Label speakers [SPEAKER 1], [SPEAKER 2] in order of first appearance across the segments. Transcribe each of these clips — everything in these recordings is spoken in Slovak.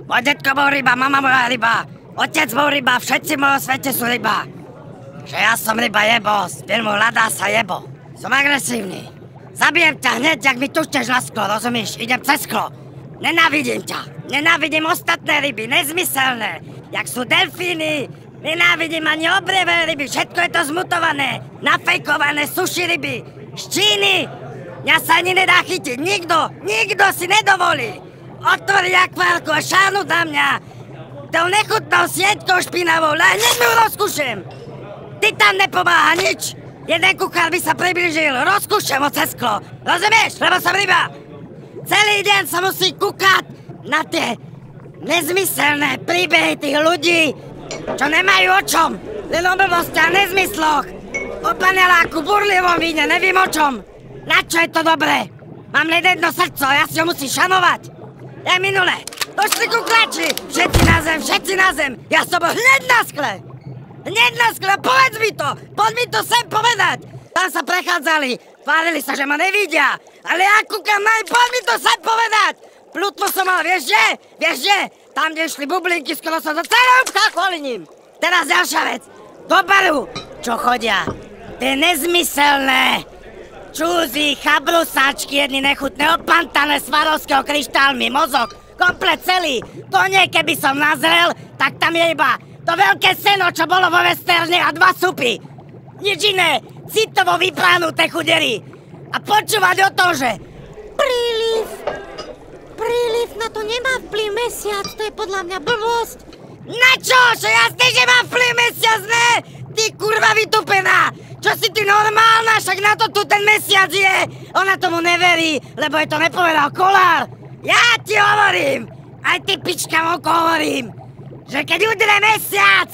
[SPEAKER 1] Môj detko bol ryba, mama bola ryba, otec bol ryba, všetci v mojom svete sú ryba. Že ja som ryba jebo, z filmu Hľadá sa jebo. Som agresívny. Zabijem ťa hneď, jak mi tučteš na sklo, rozumíš? Idem cez sklo. Nenávidím ťa. Nenávidím ostatné ryby, nezmyselné. Jak sú delfíny. Nenávidím ani obrievé ryby, všetko je to zmutované. Nafejkované sushi ryby. Z Číny. Mňa sa ani nedá chytiť, nikto si nedovolí. Otvorí akvárku a šáhnuť na mňa. Tou nechutnou sieťkou špinavou, hneď mu rozkúšem. Ty tam nepomáha nič. Jeden kuchár by sa priblížil, rozkúšem ho cez sklo. Rozumieš, lebo som ryba. Celý deň sa musí kúkať na tie nezmyselné príbehy tých ľudí, čo nemajú o čom. Len o blbosti a nezmysloch. O paneláku, burlivom víne, nevím o čom. Na čo je to dobré? Mám len jedno srdco, ja si ho musím šanovať. Ja minule, došli kuklači, všetci na zem. Ja som bol hneď na skle, povedz mi to, poď mi to sem povedať. Tam sa prechádzali, tvárili sa, že ma nevidia, ale ja kúkam na im, poď mi to sem povedať. Plutvo som mal, vieš že? Tam, kde išli bublinky, skoro som to celé upchal kvôli ním. Teraz ďalšia vec, do baru, čo chodia, tie nezmyselné, čúzy, chabrusáčky, jedny nechutné, opantané Swarovského kryštálmi, mozog, komplet celý. To nie, keby som nazrel, tak tam je iba to veľké seno, čo bolo vo westerne a 2 supy. Nič iné, citovo vypráhnuté chudery. A počúvať o tom, že
[SPEAKER 2] Príliv, na to nemá vplyv mesiac, to je podľa mňa blbosť.
[SPEAKER 1] Na čo? Že jasne, že má vplyv mesiac, ne? Ty kurva vytupená! Čo si ty normálna? Však na to tu ten mesiac je! Ona tomu neverí, lebo je to nepovedal Kolár! Ja ti hovorím! Aj ty pičkam oko hovorím! Že keď udrie mesiac,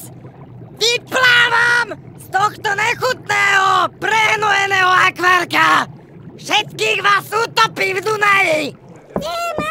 [SPEAKER 1] vyplávam z tohto nechutného, prehnojeného akvárka! Všetkých vás utopím v Dunaji!
[SPEAKER 2] Nie,